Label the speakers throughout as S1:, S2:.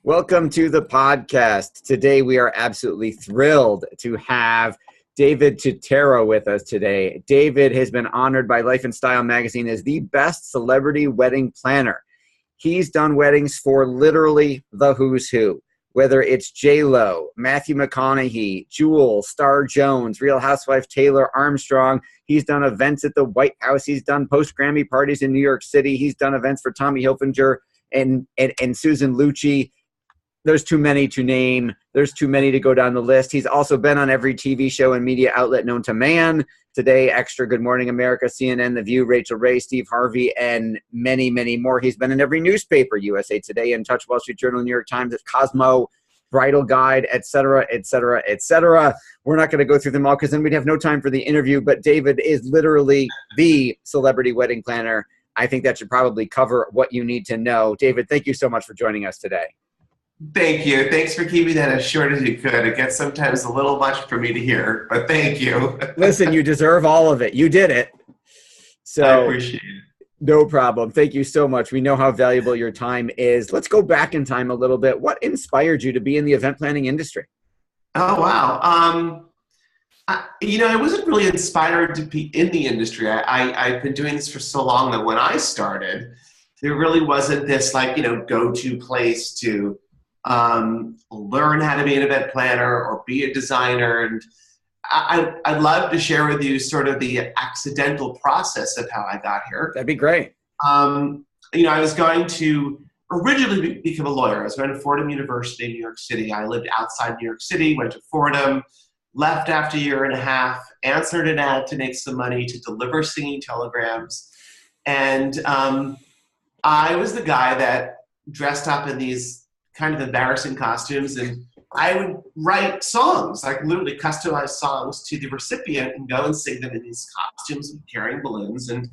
S1: Welcome to the podcast. Today we are absolutely thrilled to have David Tutera with us today. David has been honored by Life and Style magazine as the best celebrity wedding planner. He's done weddings for literally the who's who, whether it's J-Lo, Matthew McConaughey, Jewel, Star Jones, Real Housewife Taylor Armstrong. He's done events at the White House. He's done post-Grammy parties in New York City. He's done events for Tommy Hilfiger and Susan Lucci. There's too many to name. There's too many to go down the list. He's also been on every TV show and media outlet known to man. Today, Extra, Good Morning America, CNN, The View, Rachel Ray, Steve Harvey, and many, many more. He's been in every newspaper, USA Today, In Touch, Wall Street Journal, New York Times, Cosmo, Bridal Guide, etc., etc., etc. We're not going to go through them all because then we'd have no time for the interview, but David is literally the celebrity wedding planner. I think that should probably cover what you need to know. David, thank you so much for joining us today.
S2: Thank you. Thanks for keeping that as short as you could. It gets sometimes a little much for me to hear, but thank you.
S1: Listen, you deserve all of it. You did it. So
S2: I appreciate it.
S1: No problem. Thank you so much. We know how valuable your time is. Let's go back in time a little bit. What inspired you to be in the event planning industry?
S2: Oh, wow. I wasn't really inspired to be in the industry. I've been doing this for so long that when I started, there really wasn't this go-to place to learn how to be an event planner or be a designer. And I'd love to share with you sort of the accidental process of how I got here.
S1: That'd be great.
S2: I was going to originally become a lawyer. I was going to Fordham University in New York City. I lived outside New York City, went to Fordham, left after a year and a half, answered an ad to make some money to deliver singing telegrams. And I was the guy that dressed up in these kind of embarrassing costumes, and I would write songs, like literally customized songs to the recipient and go and sing them in these costumes and carrying balloons. And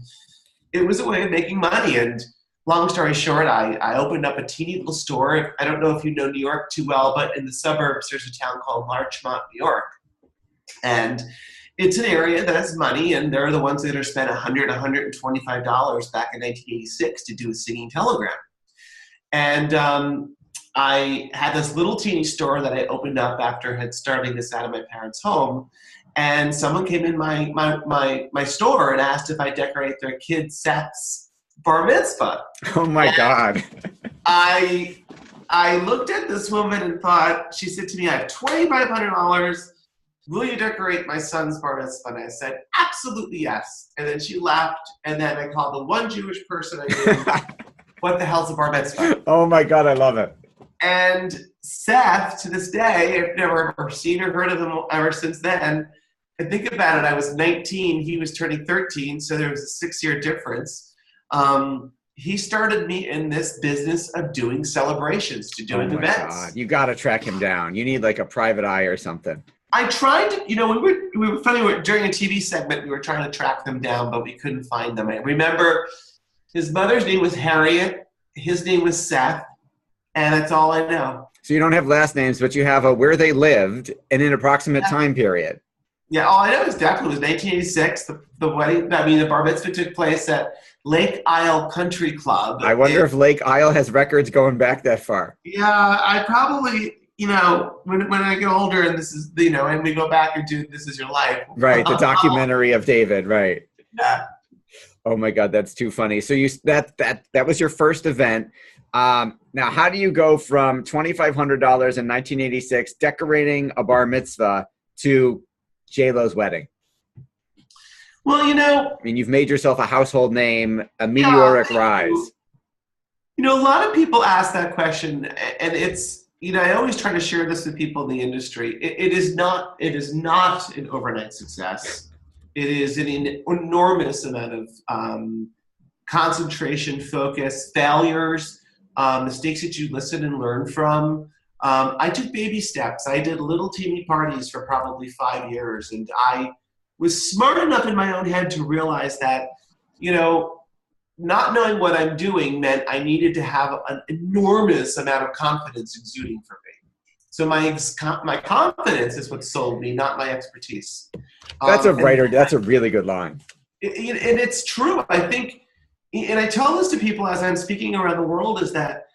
S2: it was a way of making money. And long story short, I opened up a teeny little store. I don't know if you know New York too well, but in the suburbs, there's a town called Larchmont, New York. And it's an area that has money, and they're the ones that are spent $100, $125 back in 1986 to do a singing telegram. And I had this little teeny store that I opened up after had starting this out of my parents' home, and someone came in my store and asked if I decorate their kids' Seth's bar mitzvah.
S1: Oh my God.
S2: I looked at this woman and thought, she said to me, I have $2,500. Will you decorate my son's bar mitzvah? And I said, absolutely yes. And then she laughed, and then I called the one Jewish person I knew, what the hell's a bar mitzvah?
S1: Oh my God, I love it.
S2: And Seth, to this day, I've never ever seen or heard of him ever since then. And think about it, I was 19, he was turning 13, so there was a 6-year difference. He started me in this business of doing celebrations, to doing events.
S1: God. You got to track him down. You need like a private eye or something.
S2: I tried to, we were funny, during a TV segment, we were trying to track them down, but we couldn't find them. I remember his mother's name was Harriet, his name was Seth, and that's all I know.
S1: So you don't have last names, but you have where they lived and an approximate time period.
S2: Yeah, all I know is definitely it was 1986. The wedding, the bar mitzvah took place at Lake Isle Country Club.
S1: I wonder if Lake Isle has records going back that far.
S2: Yeah, I probably, when I get older and this is, and we go back and do This Is Your Life.
S1: Right, the documentary of David, right.
S2: Yeah.
S1: Oh my God, that's too funny. So that was your first event. Now, how do you go from $2,500 in 1986 decorating a bar mitzvah to J-Lo's wedding?
S2: Well,
S1: you've made yourself a household name, a meteoric rise.
S2: A lot of people ask that question, and it's, I always try to share this with people in the industry. It is not an overnight success. It is an enormous amount of concentration, focus, failures, mistakes that you listen and learn from. I took baby steps. I did little teeny parties for probably 5 years, and I was smart enough in my own head to realize that, not knowing what I'm doing meant I needed to have an enormous amount of confidence exuding from me. So my confidence is what sold me, not my expertise.
S1: That's that's a really good line.
S2: And it's true. I think, and I tell this to people as I'm speaking around the world, is that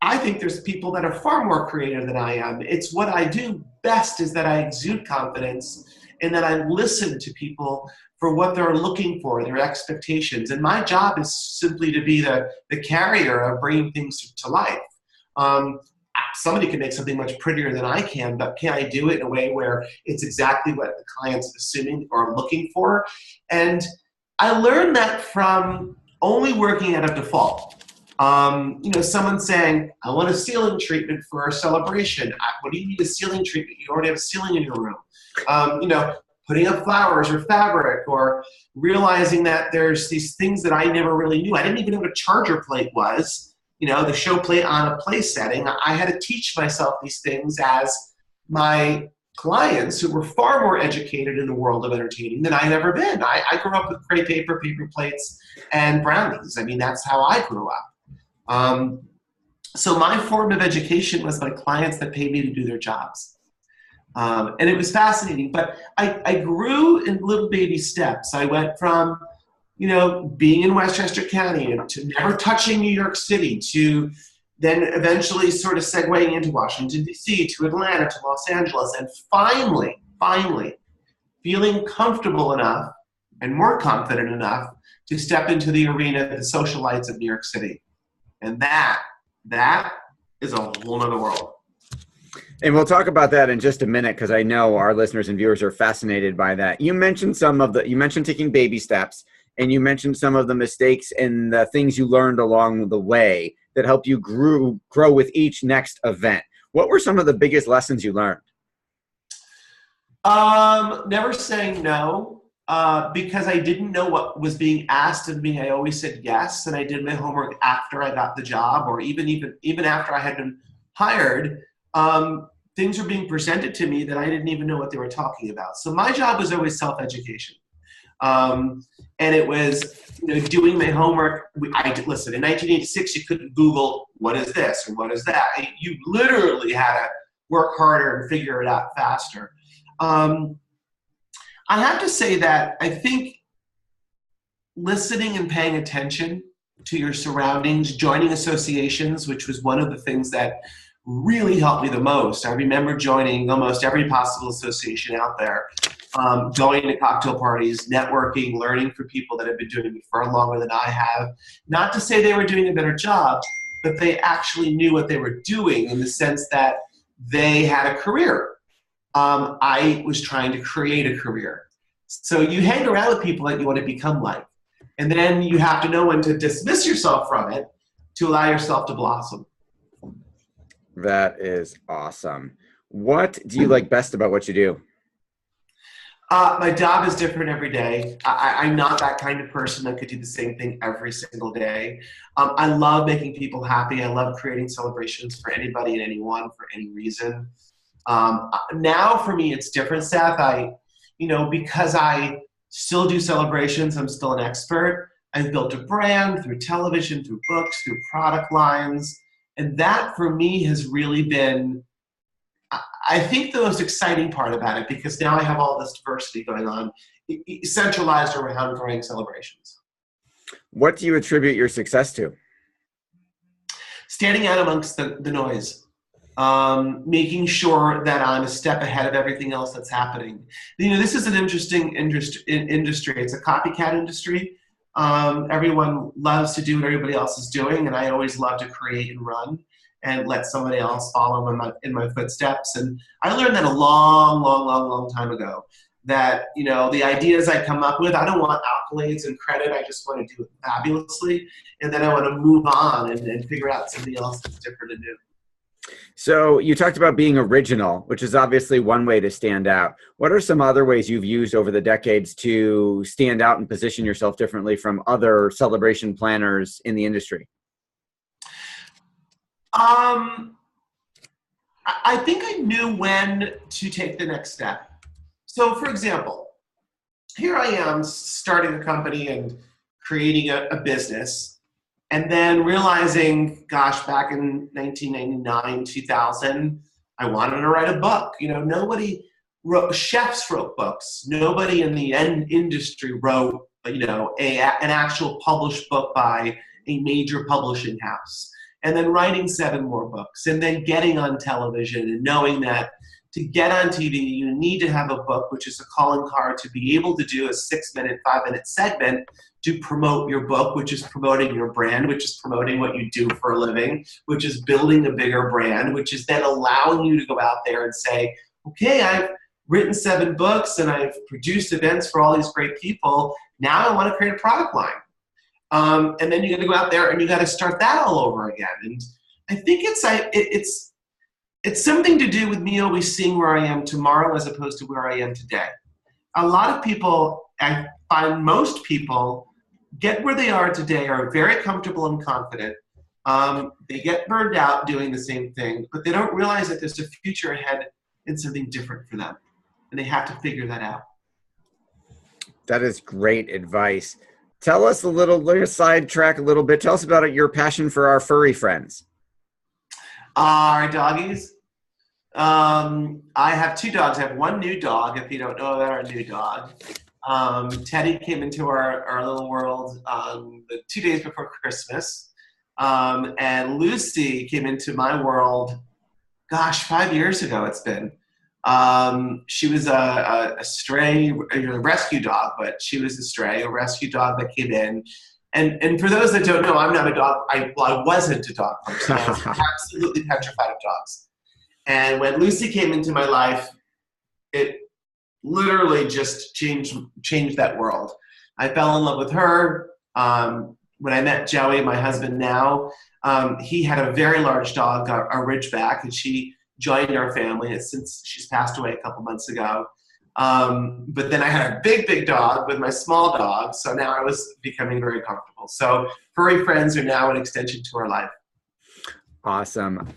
S2: I think there's people that are far more creative than I am. It's what I do best is that I exude confidence and that I listen to people for what they're looking for, their expectations. And my job is simply to be the carrier of bringing things to life. Somebody can make something much prettier than I can, but can I do it in a way where it's exactly what the client's assuming or looking for? And I learned that from only working at a default. Someone saying, I want a ceiling treatment for a celebration. What do you need a ceiling treatment? You already have a ceiling in your room. Putting up flowers or fabric, or realizing that there's these things that I never really knew. I didn't even know what a charger plate was, the show plate on a place setting. I had to teach myself these things as my clients, who were far more educated in the world of entertaining than I had ever been. I grew up with crepe paper plates, and brownies. I mean, that's how I grew up. So my form of education was my clients that paid me to do their jobs. And it was fascinating, but I grew in little baby steps. I went from, being in Westchester County to never touching New York City, to then eventually sort of segueing into Washington, D.C., to Atlanta, to Los Angeles, and finally feeling comfortable enough and more confident enough to step into the arena of the socialites of New York City. And that is a whole nother world.
S1: And we'll talk about that in just a minute, because I know our listeners and viewers are fascinated by that. You mentioned you mentioned taking baby steps, and you mentioned some of the mistakes and the things you learned along the way that helped you grow with each next event. What were some of the biggest lessons you learned?
S2: Never saying no, because I didn't know what was being asked of me. I always said yes, and I did my homework after I got the job, or even after I had been hired. Things were being presented to me that I didn't even know what they were talking about. So my job was always self-education. And it was, doing my homework. Listen, in 1986, you couldn't Google, what is this or what is that? You literally had to work harder and figure it out faster. I have to say that I think listening and paying attention to your surroundings, joining associations, which was one of the things that really helped me the most. I remember joining almost every possible association out there, going to cocktail parties, networking, learning from people that have been doing it far longer than I have. Not to say they were doing a better job, but they actually knew what they were doing, in the sense that they had a career. I was trying to create a career. So you hang around with people that you want to become like, and then you have to know when to dismiss yourself from it to allow yourself to blossom.
S1: That is awesome. What do you like best about what you do?
S2: My job is different every day. I'm not that kind of person that could do the same thing every single day. I love making people happy. I love creating celebrations for anybody and anyone for any reason. Now for me, it's different, Seth. Because I still do celebrations, I'm still an expert. I've built a brand through television, through books, through product lines. And that for me has really been, I think, the most exciting part about it, because now I have all this diversity going on, centralized around growing celebrations.
S1: What do you attribute your success to?
S2: Standing out amongst the noise, making sure that I'm a step ahead of everything else that's happening. This is an interesting industry. It's a copycat industry. Everyone loves to do what everybody else is doing, and I always love to create and run and let somebody else follow in my footsteps. And I learned that a long time ago, that the ideas I come up with, I don't want accolades and credit. I just want to do it fabulously, and then I want to move on and figure out something else that's different and new.
S1: So you talked about being original, which is obviously one way to stand out. What are some other ways you've used over the decades to stand out and position yourself differently from other celebration planners in the industry?
S2: I think I knew when to take the next step. So for example, here I am starting a company and creating a business. And then realizing, gosh, back in 1999, 2000, I wanted to write a book. Chefs wrote books. Nobody in the industry wrote, an actual published book by a major publishing house. and then writing 7 more books, and then getting on television and knowing that to get on TV, you need to have a book, which is a calling card to be able to do a 6-minute, 5-minute segment to promote your book, which is promoting your brand, which is promoting what you do for a living, which is building a bigger brand, which is then allowing you to go out there and say, okay, I've written 7 books and I've produced events for all these great people. Now I want to create a product line. And then you got to go out there and you got to start that all over again. And I think it's something to do with me always seeing where I am tomorrow as opposed to where I am today. A lot of people, I find most people, get where they are today, are very comfortable and confident. They get burned out doing the same thing, but they don't realize that there's a future ahead and something different for them. And they have to figure that out.
S1: That is great advice. Tell us a little, let's sidetrack a little bit. Tell us about your passion for our furry friends.
S2: Our doggies. I have 2 dogs. I have 1 new dog, if you don't know about our new dog. Teddy came into our little world the 2 days before Christmas. And Lucy came into my world, gosh, 5 years ago it's been. She was a stray, a rescue dog, but she was a rescue dog that came in. And for those that don't know, I'm not a dog. I wasn't a dog person. I was absolutely petrified of dogs. And when Lucy came into my life, it literally just changed that world. I fell in love with her. When I met Joey, my husband now, he had a very large dog, a Ridgeback, and she joined our family since she's passed away a couple months ago. But then I had a big dog with my small dog, so now I was becoming very comfortable. So furry friends are now an extension to our life. Awesome.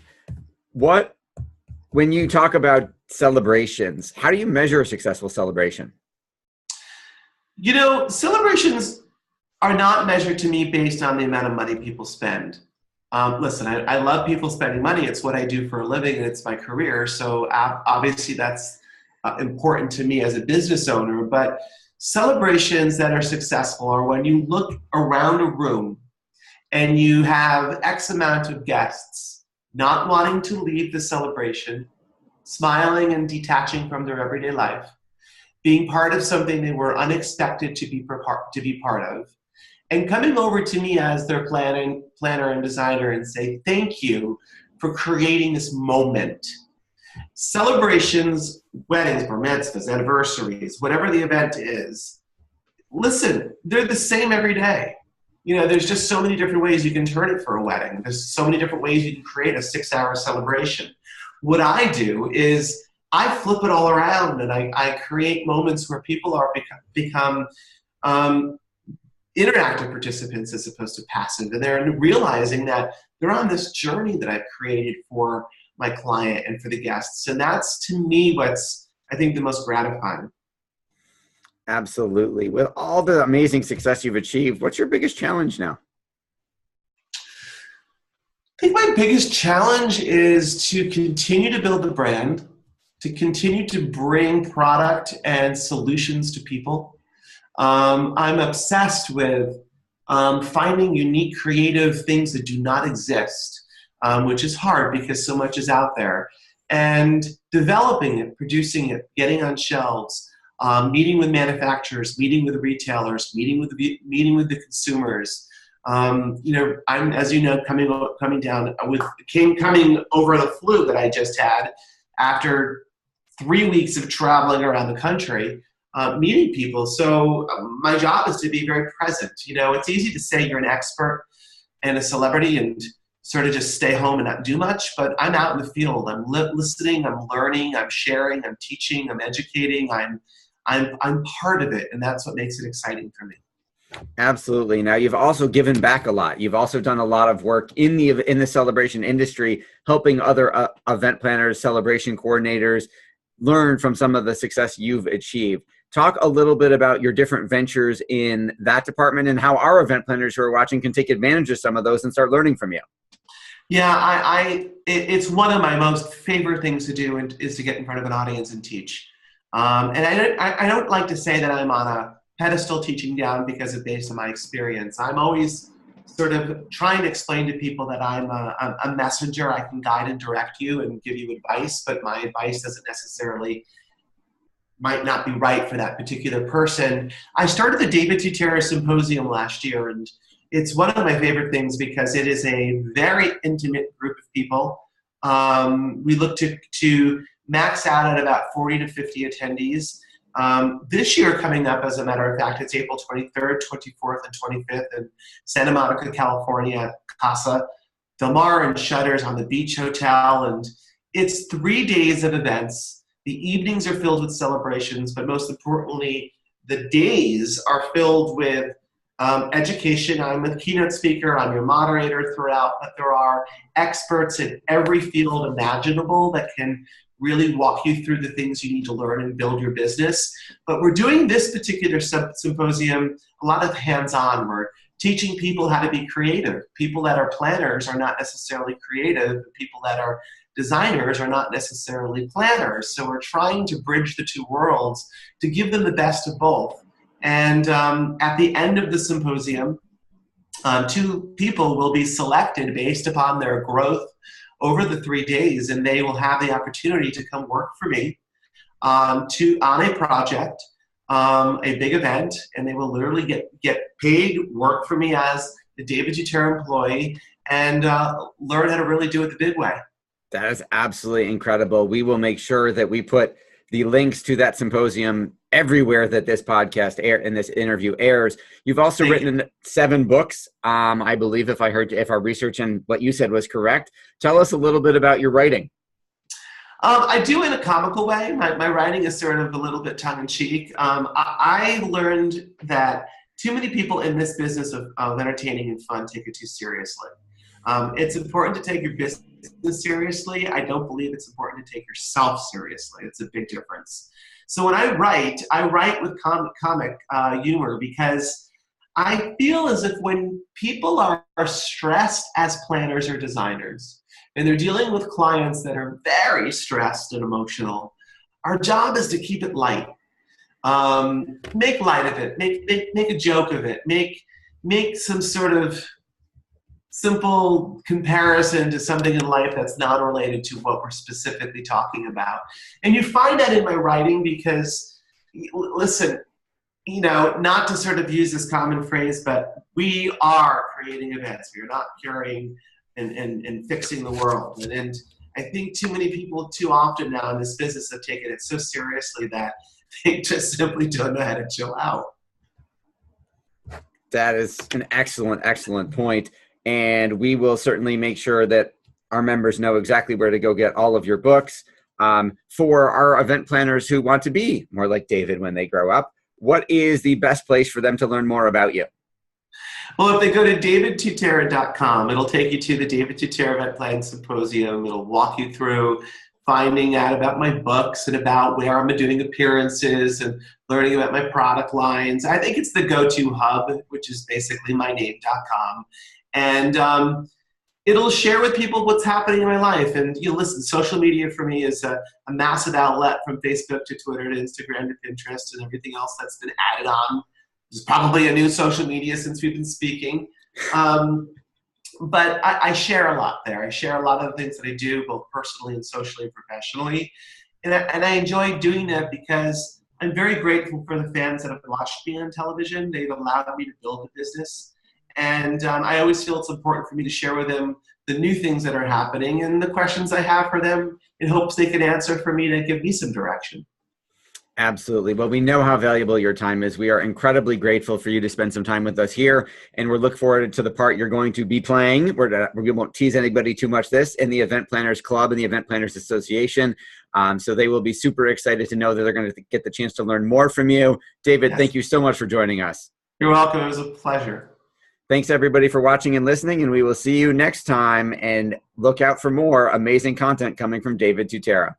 S1: When you talk about celebrations, how do you measure a successful celebration?
S2: You know, celebrations are not measured to me based on the amount of money people spend. Listen, I love people spending money. It's what I do for a living, and it's my career. So obviously that's important to me as a business owner. But celebrations that are successful are when you look around a room and you have X amount of guests not wanting to leave the celebration, smiling and detaching from their everyday life, being part of something they were unexpected to be part of, and coming over to me as their planner and designer and say, thank you for creating this moment. Celebrations, weddings, bar mitzvahs, anniversaries, whatever the event is, listen, they're the same every day. You know, there's just so many different ways you can turn it for a wedding. There's so many different ways you can create a 6-hour celebration. What I do is I flip it all around and I create moments where people are become interactive participants as opposed to passive. And they're realizing that they're on this journey that I've created for my client and for the guests. And that's, to me, what's, I think, the most gratifying.
S1: Absolutely. With all the amazing success you've achieved, what's your biggest challenge now?
S2: I think my biggest challenge is to continue to build the brand, to continue to bring product and solutions to people. I'm obsessed with finding unique, creative things that do not exist, which is hard because so much is out there, and developing it, producing it, getting on shelves, meeting with manufacturers, meeting with the retailers, meeting with the consumers. You know, I'm, as you know, coming over the flu that I just had after 3 weeks of traveling around the country, meeting people. So my job is to be very present. You know, it's easy to say you're an expert and a celebrity and sort of just stay home and not do much, but I'm out in the field. I'm listening, I'm learning, I'm sharing, I'm teaching, I'm educating, I'm part of it, and that's what makes it exciting for me.
S1: Absolutely. Now, you've also given back a lot. You've also done a lot of work in the celebration industry, helping other event planners, celebration coordinators learn from some of the success you've achieved. Talk a little bit about your different ventures in that department and how our event planners who are watching can take advantage of some of those and start learning from you.
S2: Yeah, it's one of my most favorite things to do is to get in front of an audience and teach. And I don't like to say that I'm on a pedestal teaching down because it's based on my experience. I'm always sort of try and explain to people that I'm a messenger. I can guide and direct you and give you advice, but my advice doesn't necessarily might not be right for that particular person. I started the David Tutera Symposium last year, and it's one of my favorite things because it is a very intimate group of people. We look to max out at about 40 to 50 attendees. This year coming up, as a matter of fact, it's April 23rd, 24th, and 25th in Santa Monica, California at Casa Del Mar and Shutters on the Beach Hotel. And it's 3 days of events. The evenings are filled with celebrations, but most importantly, the days are filled with education. I'm a keynote speaker. I'm your moderator throughout, but there are experts in every field imaginable that can really walk you through the things you need to learn and build your business. But we're doing this particular symposium a lot of hands-on. We're teaching people how to be creative. People that are planners are not necessarily creative. People that are designers are not necessarily planners. So we're trying to bridge the two worlds to give them the best of both. And at the end of the symposium, 2 people will be selected based upon their growth over the 3 days, and they will have the opportunity to come work for me on a project, a big event, and they will literally get paid, work for me as a David Tutera employee, and learn how to really do it the big way.
S1: That is absolutely incredible. We will make sure that we put the links to that symposium everywhere that this podcast and this interview airs. You've also written 7 books. I believe if our research and what you said was correct. Tell us a little bit about your writing.
S2: I do in a comical way. My writing is sort of a little bit tongue-in-cheek. I learned that too many people in this business of entertaining and fun take it too seriously. It's important to take your business seriously. I don't believe it's important to take yourself seriously. It's a big difference. So when I write with comic humor because I feel as if when people are stressed as planners or designers, and they're dealing with clients that are very stressed and emotional, our job is to keep it light. Make light of it. Make a joke of it. Make some sort of simple comparison to something in life that's not related to what we're specifically talking about. And you find that in my writing because, listen, not to sort of use this common phrase, but we are creating events. We are not curing and fixing the world. And I think too many people too often now in this business have taken it so seriously that they just simply don't know how to chill out.
S1: That is an excellent, excellent point. And we will certainly make sure that our members know exactly where to go get all of your books. For our event planners who want to be more like David when they grow up, what is the best place for them to learn more about you?
S2: Well, if they go to davidtutera.com, it'll take you to the David Tutera Event Planning Symposium. It'll walk you through finding out about my books and about where I'm doing appearances and learning about my product lines. I think it's the go-to hub, which is basically myname.com. And it'll share with people what's happening in my life. And listen, social media for me is a massive outlet from Facebook to Twitter to Instagram to Pinterest and everything else that's been added on. There's probably a new social media since we've been speaking. But I share a lot there. I share a lot of the things that I do, both personally and socially and professionally. And I enjoy doing that because I'm very grateful for the fans that have watched me on television. They've allowed me to build a business. And I always feel it's important for me to share with them the new things that are happening and the questions I have for them in hopes they can answer for me to give me some direction.
S1: Absolutely. Well, we know how valuable your time is. We are incredibly grateful for you to spend some time with us here. And we're looking forward to the part you're going to be playing. We won't tease anybody too much this in the Event Planners Club and the Event Planners Association. So they will be super excited to know that they're going to get the chance to learn more from you. David, Thank you so much for joining us.
S2: You're welcome. It was a pleasure.
S1: Thanks, everybody, for watching and listening, and we will see you next time. And look out for more amazing content coming from David Tutera.